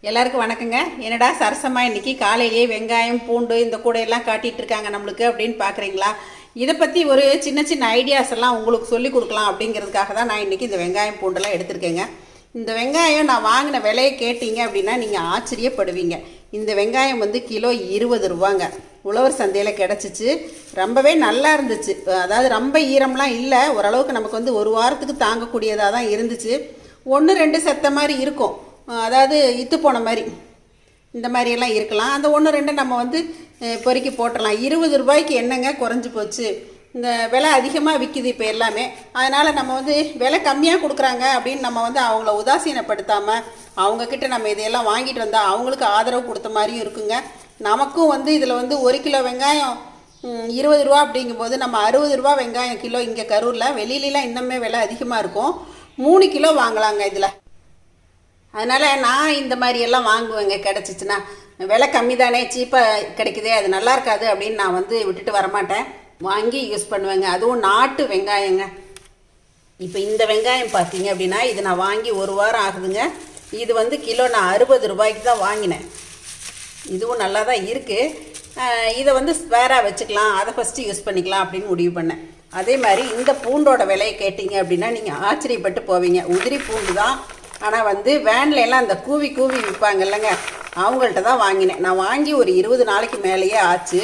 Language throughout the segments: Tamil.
எல்லாருக்கும் வணக்கங்க. என்னடா சரசமாக இன்றைக்கி காலையிலேயே வெங்காயம் பூண்டு இந்த கூடையெல்லாம் காட்டிகிட்டு இருக்காங்க நம்மளுக்கு அப்படின்னு பார்க்குறீங்களா? இதை பற்றி ஒரு சின்ன சின்ன ஐடியாஸ் எல்லாம் உங்களுக்கு சொல்லி கொடுக்கலாம் அப்படிங்கிறதுக்காக தான் நான் இன்றைக்கி இந்த வெங்காயம் பூண்டெல்லாம் எடுத்திருக்கேங்க. இந்த வெங்காயம் நான் வாங்கின விலையை கேட்டிங்க அப்படின்னா நீங்கள் ஆச்சரியப்படுவீங்க. இந்த வெங்காயம் வந்து கிலோ 20 ரூபாங்க. உழவர் சந்தையில் கிடச்சிச்சு. ரொம்பவே நல்லா இருந்துச்சு. அதாவது ரொம்ப ஈரம்லாம் இல்லை, ஓரளவுக்கு நமக்கு வந்து ஒரு வாரத்துக்கு தாங்கக்கூடியதாக தான் இருந்துச்சு. 1-2 செத்த மாதிரி இருக்கும், அதாவது இத்து போன மாதிரி இந்த மாதிரியெல்லாம் இருக்கலாம். அந்த 1-2 நம்ம வந்து பொறுக்கி போட்டுடலாம். 20 ரூபாய்க்கு என்னங்க குறைஞ்சி போச்சு? இந்த விலை அதிகமாக விற்கிது இப்போ எல்லாமே. அதனால் நம்ம வந்து விலை கம்மியாக கொடுக்குறாங்க அப்படின்னு நம்ம வந்து அவங்கள உதாசீனப்படுத்தாமல் அவங்கக்கிட்ட நம்ம இதையெல்லாம் வாங்கிட்டு வந்தால் அவங்களுக்கு ஆதரவு கொடுத்த மாதிரியும் இருக்குங்க. நமக்கும் வந்து இதில் வந்து 1 கிலோ வெங்காயம் 20 ரூபா அப்படிங்கும்போது நம்ம 60 ரூபா வெங்காயம் கிலோ இங்கே கரூரில், வெளியிலலாம் இன்னுமே விலை அதிகமாக இருக்கும். 3 கிலோ வாங்கலாங்க இதில். அதனால் நான் இந்த மாதிரியெல்லாம் வாங்குவேங்க. கிடச்சிச்சின்னா விலை கம்மி தானே, சீப்பாக கிடைக்குதே, அது நல்லா இருக்காது அப்படின்னு நான் வந்து விட்டுட்டு வரமாட்டேன், வாங்கி யூஸ் பண்ணுவேங்க. அதுவும் நாட்டு வெங்காயங்க. இப்போ இந்த வெங்காயம் பார்த்தீங்க அப்படின்னா இது நான் வாங்கி 1 வாரம் ஆகுதுங்க. இது வந்து கிலோ நான் 60 ரூபாய்க்கு தான் வாங்கினேன். இதுவும் நல்லா தான் இருக்குது. இதை வந்து ஸ்பேராக வச்சுக்கலாம், அதை ஃபஸ்ட்டு யூஸ் பண்ணிக்கலாம் அப்படின்னு முடிவு பண்ணேன். அதே மாதிரி இந்த பூண்டோட விலையை கேட்டிங்க அப்படின்னா நீங்கள் ஆச்சரியப்பட்டு போவீங்க. உதிரி பூண்டு தான், ஆனால் வந்து வேனில் எல்லாம் அந்த கூவி விற்பாங்க இல்லைங்க, அவங்கள்ட்ட தான் வாங்கினேன். நான் வாங்கி ஒரு 20 நாளைக்கு மேலேயே ஆச்சு.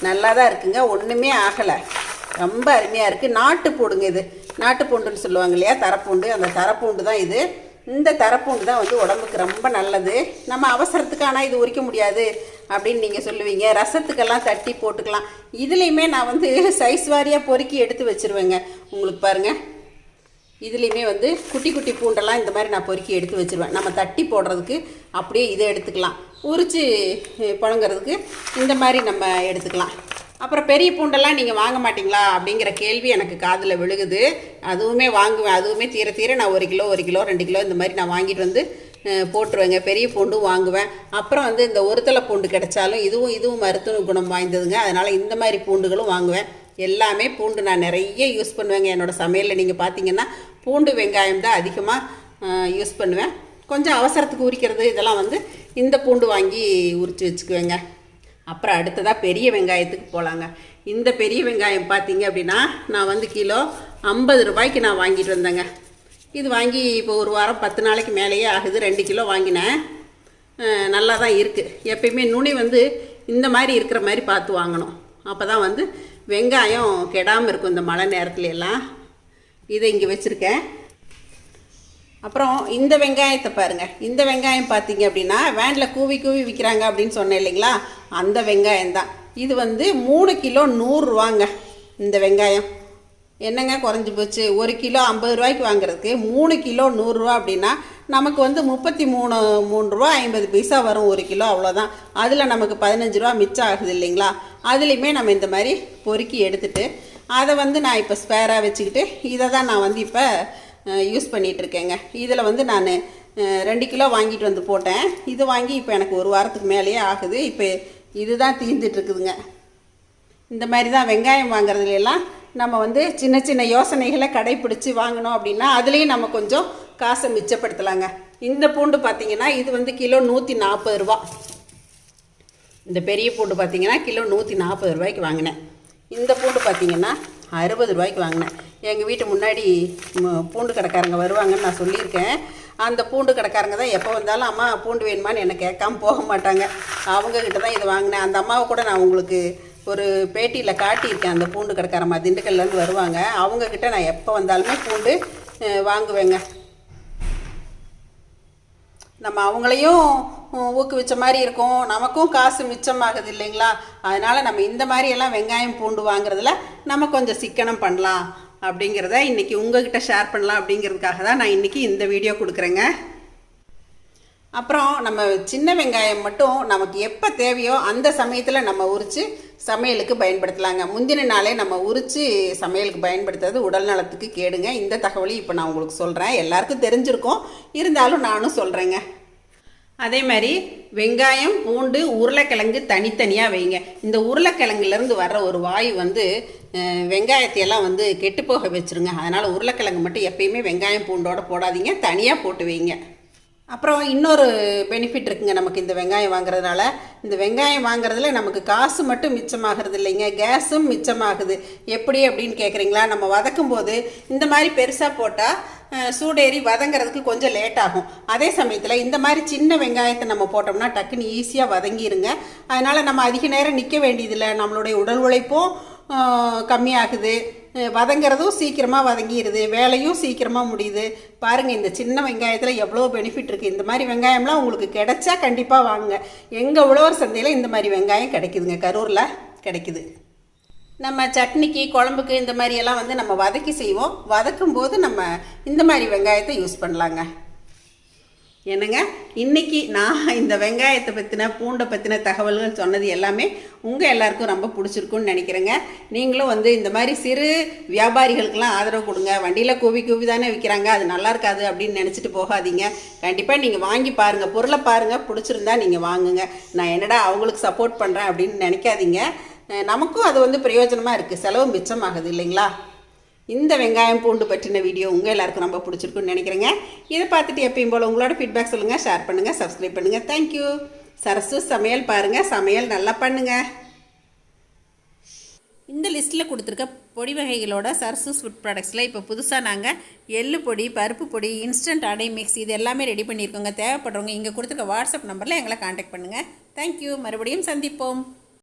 நல்லா தான் இருக்குங்க, ஒன்றுமே ஆகலை, ரொம்ப அருமையாக இருக்குது. நாட்டு பூண்டுங்க இது. நாட்டு பூண்டுன்னு சொல்லுவாங்க இல்லையா, தரப்பூண்டு. அந்த தரப்பூண்டு தான் இது. இந்த தரப்பூண்டு தான் வந்து உடம்புக்கு ரொம்ப நல்லது. நம்ம அவசரத்துக்கு ஆனால் இது உரிக்க முடியாது அப்படின்னு நீங்கள் சொல்லுவீங்க. ரசத்துக்கெல்லாம் தட்டி போட்டுக்கலாம். இதுலேயுமே நான் வந்து சைஸ் வாரியாக பொறுக்கி எடுத்து வச்சுருவேங்க. உங்களுக்கு பாருங்கள், இதுலேயுமே வந்து குட்டி குட்டி பூண்டெல்லாம் இந்த மாதிரி நான் பொறுக்கி எடுத்து வச்சுருவேன். நம்ம தட்டி போடுறதுக்கு அப்படியே இதை எடுத்துக்கலாம், உரித்து புழங்கிறதுக்கு இந்த மாதிரி நம்ம எடுத்துக்கலாம். அப்புறம் பெரிய பூண்டெல்லாம் நீங்கள் வாங்க மாட்டிங்களா அப்படிங்கிற கேள்வி எனக்கு காதில் விழுகுது. அதுவுமே வாங்குவேன். அதுவுமே தீர நான் 1 கிலோ 2 கிலோ இந்த மாதிரி நான் வாங்கிட்டு வந்து போட்டுருவேங்க. பெரிய பூண்டும் வாங்குவேன். அப்புறம் வந்து இந்த ஒருத்தலை பூண்டு கிடைச்சாலும் இதுவும் மருத்துவ குணம் வாய்ந்ததுங்க. அதனால் இந்த மாதிரி பூண்டுகளும் வாங்குவேன். எல்லாமே பூண்டு நான் நிறைய யூஸ் பண்ணுவேங்க. என்னோடய சமையலில் நீங்கள் பார்த்தீங்கன்னா பூண்டு வெங்காயம் தான் அதிகமாக யூஸ் பண்ணுவேன். கொஞ்சம் அவசரத்துக்கு உரிக்கிறது இதெல்லாம் வந்து இந்த பூண்டு வாங்கி உரித்து வச்சுக்குவேங்க. அப்புறம் அடுத்ததாக பெரிய வெங்காயத்துக்கு போகலாங்க. இந்த பெரிய வெங்காயம் பார்த்தீங்க அப்படின்னா நான் வந்து கிலோ 50 ரூபாய்க்கு நான் வாங்கிட்டு வந்தேங்க. இது வாங்கி இப்போ 1 வாரம் 10 நாளைக்கு மேலேயே ஆகுது. 2 கிலோ வாங்கினேன். நல்லா தான் இருக்குது. எப்பயுமே நுனி வந்து இந்த மாதிரி இருக்கிற மாதிரி பார்த்து வாங்கணும், அப்போ தான் வந்து வெங்காயம் கெடாமல் இருக்கும் இந்த மழை நேரத்துல எல்லாம். இதை இங்கே வச்சுருக்கேன். அப்புறம் இந்த வெங்காயத்தை பாருங்கள். இந்த வெங்காயம் பார்த்தீங்க அப்படின்னா வேனில் கூவி விற்கிறாங்க அப்படின்னு சொன்னேன் இல்லைங்களா, அந்த வெங்காயம் தான் இது. வந்து 3 கிலோ 100 ரூபாங்க. இந்த வெங்காயம் என்னங்க குறைஞ்சி போச்சு? 1 கிலோ 50 ரூபாய்க்கு வாங்குறதுக்கு 3 கிலோ 100 ரூபா அப்படின்னா நமக்கு வந்து 33 ரூபா 50 பைசா வரும் 1 கிலோ, அவ்வளோதான். அதில் நமக்கு 15 ரூபா மிச்சம் ஆகுது இல்லைங்களா? அதுலேயுமே நம்ம இந்த மாதிரி பொறுக்கி எடுத்துகிட்டு அதை வந்து நான் இப்போ ஸ்பேராக வச்சுக்கிட்டு இதை தான் நான் வந்து இப்போ யூஸ் பண்ணிகிட்ருக்கேங்க. இதில் வந்து நான் 2 கிலோ வாங்கிட்டு வந்து போட்டேன். இது வாங்கி இப்போ எனக்கு 1 வாரத்துக்கு மேலேயே ஆகுது. இப்போ இதுதான் தீர்ந்துட்டுருக்குதுங்க. இந்த மாதிரி தான் வெங்காயம் வாங்குறதுலாம் நம்ம வந்து சின்ன சின்ன யோசனைகளை கடைப்பிடிச்சி வாங்கினோம் அப்படின்னா அதுலேயும் நம்ம கொஞ்சம் காசை மிச்சப்படுத்தலாங்க. இந்த பூண்டு பார்த்திங்கன்னா இது வந்து கிலோ 140 ரூபா. இந்த பெரிய பூண்டு பார்த்திங்கன்னா கிலோ 140 ரூபாய்க்கு வாங்கினேன். இந்த பூண்டு பார்த்திங்கன்னா 60 ரூபாய்க்கு வாங்கினேன். எங்கள் வீட்டு முன்னாடி பூண்டு கடைக்காரங்க வருவாங்கன்னு நான் சொல்லியிருக்கேன். அந்த பூண்டு கடைக்காரங்க தான் எப்போ வந்தாலும் அம்மா பூண்டு வேணுமான்னு என்னை கேட்காம போக மாட்டாங்க. அவங்கக்கிட்ட தான் இது வாங்கினேன். அந்த அம்மாவை கூட நான் உங்களுக்கு ஒரு பேட்டியில் காட்டியிருக்கேன். அந்த பூண்டு கடைக்காரம்மா திண்டுக்கல்லேருந்து வருவாங்க. அவங்கக்கிட்ட நான் எப்போ வந்தாலுமே பூண்டு வாங்குவேங்க. நம்ம அவங்களையும் ஊக்குவிச்ச மாதிரி இருக்கும், நமக்கும் காசு மிச்சமாகுது இல்லைங்களா? அதனால் நம்ம இந்த மாதிரியெல்லாம் வெங்காயம் பூண்டு வாங்குறதுல நம்ம கொஞ்சம் சிக்கனம் பண்ணலாம் அப்படிங்கிறத இன்றைக்கி உங்கள்கிட்ட ஷேர் பண்ணலாம் அப்படிங்கிறதுக்காக தான் நான் இன்றைக்கி இந்த வீடியோ கொடுக்குறேங்க. அப்புறம் நம்ம சின்ன வெங்காயம் மட்டும் நமக்கு எப்போ தேவையோ அந்த சமயத்தில் நம்ம உரித்து சமையலுக்கு பயன்படுத்தலாங்க. முந்தின நாளே நம்ம உரித்து சமையலுக்கு பயன்படுத்துறது உடல் நலத்துக்கு கேடுங்க. இந்த தகவலையும் இப்போ நான் உங்களுக்கு சொல்கிறேன். எல்லாருக்கும் தெரிஞ்சிருக்கும், இருந்தாலும் நானும் சொல்கிறேங்க. அதே மாதிரி வெங்காயம் பூண்டு உருளைக்கிழங்கு தனித்தனியாக வைங்க. இந்த உருளைக்கிழங்குலேருந்து வர்ற ஒரு வாயு வந்து வெங்காயத்தையெல்லாம் வந்து கெட்டுப்போக வச்சுருங்க. அதனால் உருளைக்கிழங்கு மட்டும் எப்பயுமே வெங்காயம் பூண்டோடு போடாதீங்க, தனியாக போட்டு வைங்க. அப்புறம் இன்னொரு பெனிஃபிட் இருக்குங்க நமக்கு இந்த வெங்காயம் வாங்குறதுனால. இந்த வெங்காயம் வாங்குறதுல நமக்கு காசு மட்டும் மிச்சமாகிறது இல்லைங்க, கேஸும் மிச்சமாகுது. எப்படி அப்படின்னு கேட்குறீங்களா? நம்ம வதக்கும் போது இந்த மாதிரி பெருசாக போட்டால் சூடேறி வதங்கிறதுக்கு கொஞ்சம் லேட் ஆகும். அதே சமயத்தில் இந்த மாதிரி சின்ன வெங்காயத்தை நம்ம போட்டோம்னா டக்குன்னு ஈஸியாக வதங்கிருங்க. அதனால் நம்ம அதிக நேரம் நிற்க வேண்டியதில்லை, நம்மளுடைய உடல் உழைப்பும் கம்மியாகுது, வதங்கிறதும் சீக்கிரமாக வதங்கிடுது, வேலையும் சீக்கிரமாக முடியுது. பாருங்கள், இந்த சின்ன வெங்காயத்தில் எவ்வளோ பெனிஃபிட் இருக்குது. இந்த மாதிரி வெங்காயம்லாம் உங்களுக்கு கிடைச்சா கண்டிப்பாக வாங்குங்க. எங்கள் உழவர் சந்தையில் இந்த மாதிரி வெங்காயம் கிடைக்குதுங்க, கரூரில் கிடைக்குது. நம்ம சட்னிக்கு, குழம்புக்கு இந்த மாதிரியெல்லாம் நம்ம வதக்கி செய்வோம். வதக்கும் போது நம்ம இந்த மாதிரி வெங்காயத்தை யூஸ் பண்ணலாங்க. என்னங்க, இன்றைக்கி நான் இந்த வெங்காயத்தை பற்றின, பூண்டை பற்றின தகவல்கள் சொன்னது எல்லாமே உங்கள் எல்லாருக்கும் ரொம்ப பிடிச்சிருக்குன்னு நினைக்கிறேங்க. நீங்களும் இந்த மாதிரி சிறு வியாபாரிகளுக்கெல்லாம் ஆதரவு கொடுங்க. வண்டியில் கூவி தானே விற்கிறாங்க, அது நல்லா இருக்காது அப்படின்னு நினச்சிட்டு போகாதீங்க. கண்டிப்பாக நீங்கள் வாங்கி பாருங்கள், பொருளை பாருங்கள், பிடிச்சிருந்தா நீங்கள் வாங்குங்க. நான் என்னடா அவங்களுக்கு சப்போர்ட் பண்ணுறேன் அப்படின்னு நினைக்காதீங்க. நமக்கும் அது பிரயோஜனமாக இருக்குது, செலவு மிச்சமாகுது இல்லைங்களா? இந்த வெங்காயம் பூண்டு பற்றின வீடியோ உங்கள் எல்லாருக்கும் ரொம்ப பிடிச்சிருக்குன்னு நினைக்கிறேங்க. இதை பார்த்துட்டு எப்பயும் போல் உங்களோட ஃபீட்பேக் சொல்லுங்கள், ஷேர் பண்ணுங்கள், சப்ஸ்கிரைப் பண்ணுங்கள். தேங்க்யூ. சரசு சமையல் பாருங்கள், சமையல் நல்லா பண்ணுங்கள். இந்த லிஸ்ட்டில் கொடுத்துருக்க பொடி வகைகளோட சரசு ஃபுட் ப்ராடக்ட்ஸில் இப்போ புதுசாக நாங்கள் எள்ளு பொடி, பருப்பு பொடி, இன்ஸ்டன்ட் அடை மிக்ஸ் இது எல்லாமே ரெடி பண்ணியிருக்கோங்க. தேவைப்படுறவங்க இங்கே கொடுத்துருக்க வாட்ஸ்அப் நம்பரில் எங்களை காண்டாக்ட் பண்ணுங்கள். தேங்க்யூ. மறுபடியும் சந்திப்போம்.